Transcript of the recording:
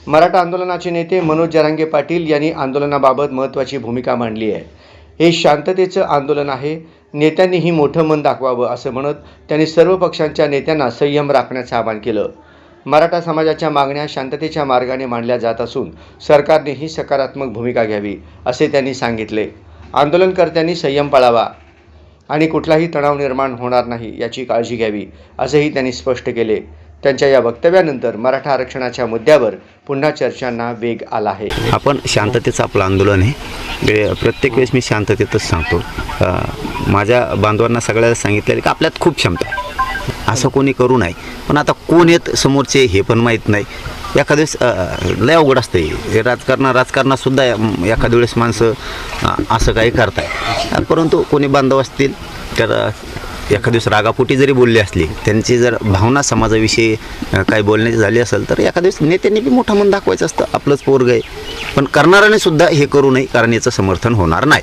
मराठा आंदोलनाचे नेते मनोज जरांगे पाटील यांनी आंदोलनाबाबत महत्त्वाची भूमिका मांडली आहे। हे शांततेचं आंदोलन आहे, नेत्यांनीही मोठं मन दाखवावं असं म्हणत त्यांनी सर्व पक्षांच्या नेत्यांना संयम राखण्याचं आवाहन केलं। मराठा समाजाच्या मागण्या शांततेच्या मार्गाने मांडल्या जात असून सरकारनेही सकारात्मक भूमिका घ्यावी असे त्यांनी सांगितले। आंदोलनकर्त्यांनी संयम पाळावा आणि कुठलाही तणाव निर्माण होणार नाही याची काळजी घ्यावी असेही त्यांनी स्पष्ट केले। त्यांच्या या वक्तव्यानंतर मराठा आरक्षणाच्या मुद्द्यावर पुन्हा चर्चांना वेग आला आहे। आपण शांततेचं आपलं आंदोलन आहे, प्रत्येक वेळेस मी शांततेतच सांगतो। माझ्या बांधवांना सगळ्याला सांगितलेलं की आपल्यात खूप क्षमता आहे, असं कोणी करू नये। पण आता कोण आहेत समोरचे हे पण माहीत नाही। एखाद्या वेळेस लय अवघड असतं हे राजकारणातसुद्धा एखाद्या वेळेस माणसं असं काही करताय, परंतु कोणी बांधव असतील तर एखाद्या दिवस रागापोटी जरी बोलले असले, त्यांची जर भावना समाजाविषयी काही बोलण्याची झाली असेल तर एखाद्या दिवस नेत्यांनी बी मोठं मन दाखवायचं असतं। आपलंच पोरग आहे, पण करणाऱ्याने सुद्धा हे करू नये, कारण याचं समर्थन होणार नाही।